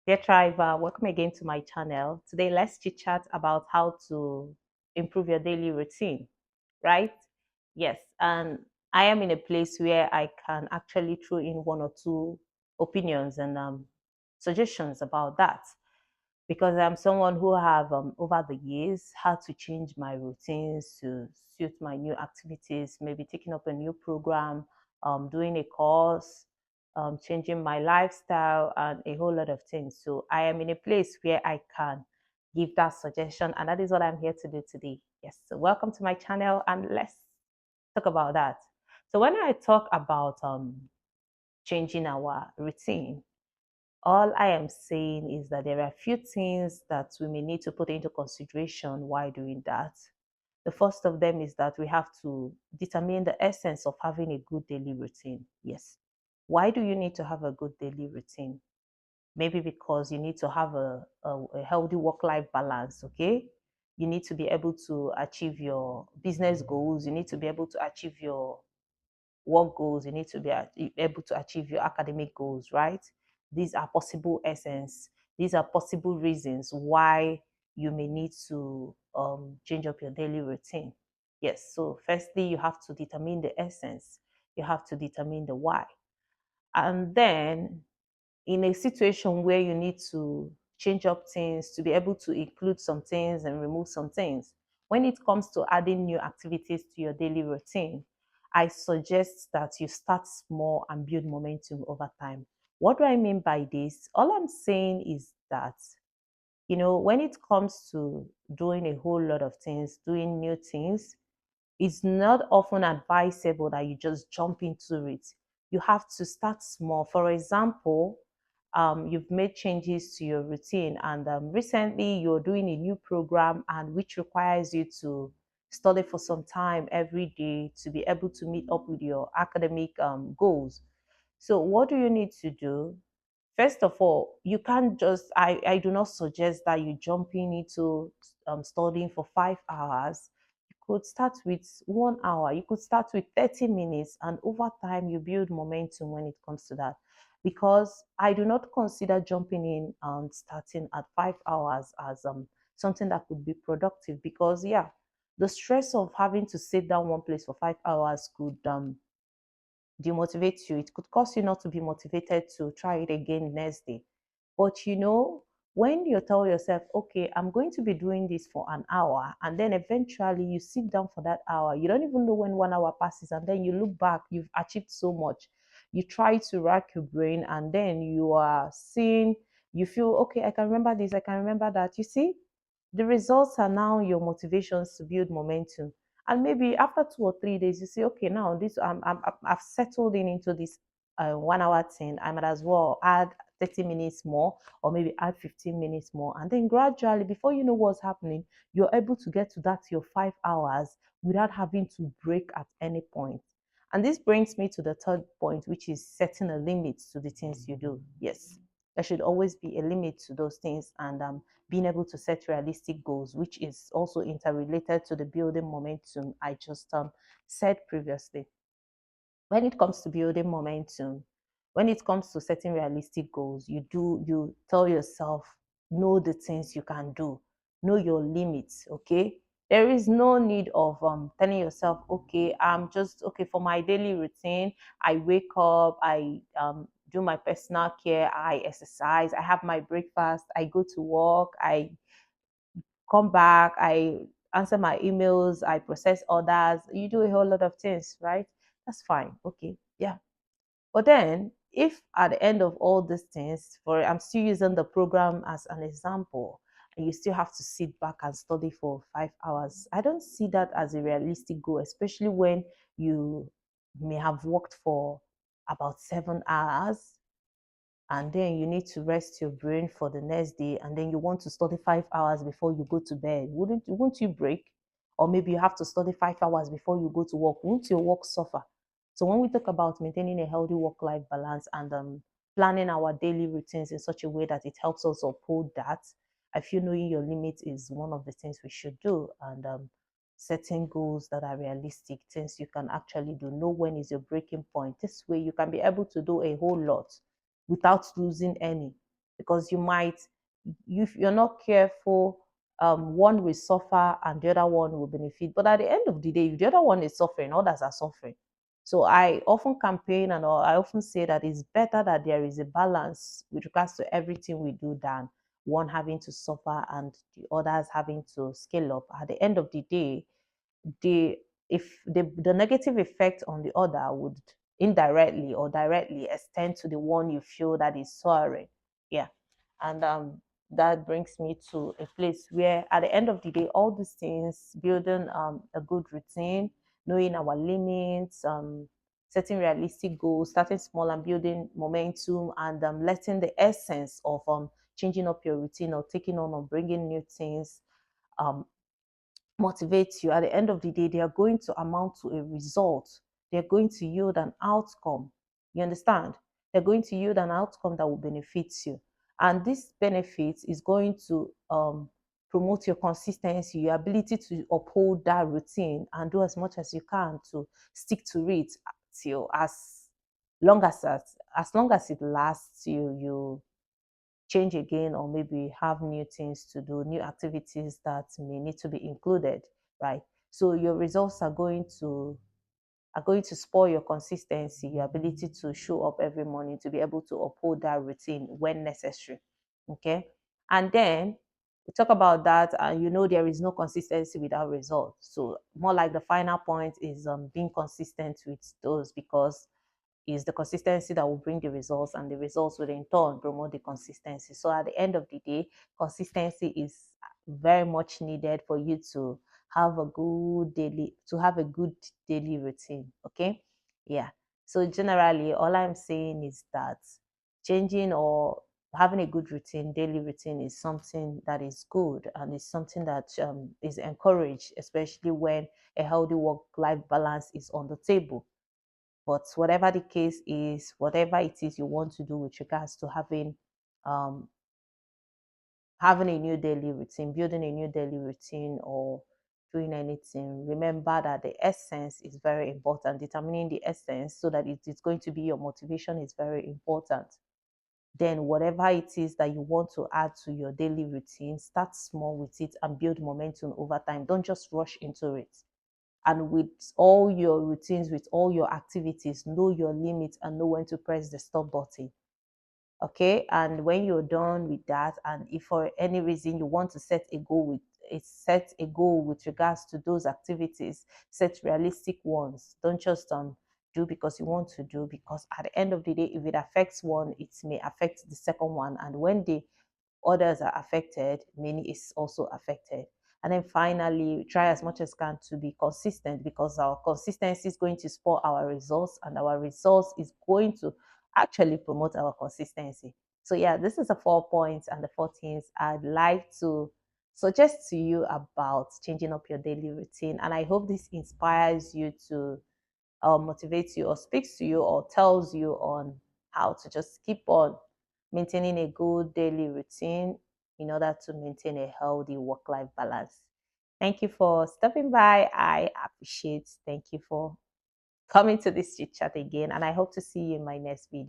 Dear Tribe, welcome again to my channel. Today, let's chit chat about how to improve your daily routine, right? Yes, and I am in a place where I can actually throw in one or two opinions and suggestions about that because I'm someone who have over the years had to change my routines to suit my new activities, maybe taking up a new program, doing a course, changing my lifestyle, and a whole lot of things. So I am in a place where I can give that suggestion, and that is what I'm here to do today. Yes, so welcome to my channel, and let's talk about that. So when I talk about changing our routine, all I am saying is that there are a few things that we may need to put into consideration while doing that. The first of them is that we have to determine the essence of having a good daily routine. Yes. Why do you need to have a good daily routine? Maybe because you need to have a healthy work life balance, okay? You need to be able to achieve your business goals. You need to be able to achieve your work goals, you need to be able to achieve your academic goals, right? These are possible essence. These are possible reasons why you may need to change up your daily routine. Yes, so firstly, you have to determine the essence. You have to determine the why. And then in a situation where you need to change up things to be able to include some things and remove some things, when it comes to adding new activities to your daily routine, I suggest that you start small and build momentum over time. What do I mean by this? All I'm saying is that, when it comes to doing a whole lot of things, doing new things, it's not often advisable that you just jump into it. You have to start small. For example, you've made changes to your routine, and recently you're doing a new program, and which requires you to study for some time every day to be able to meet up with your academic goals. So, what do you need to do? First of all, you can't just, I do not suggest that you jump into studying for 5 hours. You could start with 1 hour, you could start with 30 minutes, and over time, you build momentum when it comes to that. Because I do not consider jumping in and starting at 5 hours as something that could be productive. Because, yeah, the stress of having to sit down one place for 5 hours could demotivate you. It could cause you not to be motivated to try it again next day. But when you tell yourself, okay, I'm going to be doing this for an hour, and then eventually you sit down for that hour, you don't even know when 1 hour passes, and then you look back, you've achieved so much. You try to rack your brain, and then you are seeing, you feel, okay, I can remember this, I can remember that. You see, the results are now your motivations to build momentum. And maybe after 2 or 3 days, you say, okay, now this I've settled in into this 1 hour thing. I might as well add 30 minutes more, or maybe add 15 minutes more. And then gradually, before you know what's happening, you're able to get to that your 5 hours without having to break at any point. And this brings me to the third point, which is setting a limit to the things you do. Yes, there should always be a limit to those things, and being able to set realistic goals, which is also interrelated to the building momentum I just said previously. When it comes to building momentum, when it comes to setting realistic goals, you tell yourself, know the things you can do, know your limits, okay? There is no need of telling yourself, okay, I'm just okay for my daily routine. I wake up, I do my personal care, I exercise, I have my breakfast, I go to work, I come back, I answer my emails, I process orders. You do a whole lot of things, right? That's fine. Okay. Yeah. But then, if at the end of all these things, for I'm still using the program as an example, and you still have to sit back and study for 5 hours, I don't see that as a realistic goal, especially when you may have worked for about 7 hours, and then you need to rest your brain for the next day, and then you want to study 5 hours before you go to bed. Wouldn't you break? Or maybe you have to study 5 hours before you go to work. Won't your work suffer? So when we talk about maintaining a healthy work-life balance and planning our daily routines in such a way that it helps us uphold that, I feel knowing your limits is one of the things we should do, and setting goals that are realistic, things you can actually do. Know when is your breaking point. This way you can be able to do a whole lot without losing any. because if you're not careful, one will suffer and the other one will benefit. But at the end of the day, if the other one is suffering, others are suffering. So I often campaign and I often say that it's better that there is a balance with regards to everything we do than one having to suffer and the others having to scale up. At the end of the day, the if the negative effect on the other would indirectly or directly extend to the one you feel that is soaring. Yeah. And that brings me to a place where at the end of the day, all these things, building a good routine, knowing our limits, setting realistic goals, starting small and building momentum, and letting the essence of changing up your routine or taking on or bringing new things um, motivate you. At the end of the day, they are going to amount to a result. They're going to yield an outcome. You understand? They're going to yield an outcome that will benefit you. And this benefit is going to promote your consistency, your ability to uphold that routine and do as much as you can to stick to it till as long as it lasts. You change again or maybe have new things to do, new activities that may need to be included, right? So your results are going to spoil your consistency, your ability to show up every morning, to be able to uphold that routine when necessary. Okay. And then we talk about that, and there is no consistency without results. So more like the final point is being consistent with those, because is the consistency that will bring the results, and the results will in turn promote the consistency. So at the end of the day, consistency is very much needed for you to have a good daily routine. Okay. Yeah. So generally all I'm saying is that changing or having a good routine, daily routine, is something that is good and is something that is encouraged, especially when a healthy work life balance is on the table. But whatever the case is, whatever it is you want to do with regards to um, having a new daily routine, building a new daily routine, or doing anything, remember that the essence is very important. Determining the essence so that it is going to be your motivation is very important. Then, whatever it is that you want to add to your daily routine, start small with it and build momentum over time. Don't just rush into it. And with all your routines, with all your activities, know your limits and know when to press the stop button. Okay. And when you're done with that, and if for any reason you want to set a goal with regards to those activities, set realistic ones. Don't just do because you want to do, because at the end of the day, if it affects one, it may affect the second one. And when the others are affected, many is also affected. And then finally, try as much as can to be consistent, because our consistency is going to spur our results, and our results is going to actually promote our consistency. So yeah, this is the 4 points and the four things I'd like to suggest to you about changing up your daily routine. And I hope this inspires you to motivates you or speaks to you or tells you on how to just keep on maintaining a good daily routine in order to maintain a healthy work life balance. Thank you for stopping by. I appreciate. Thank you for coming to this chit chat again, and I hope to see you in my next video.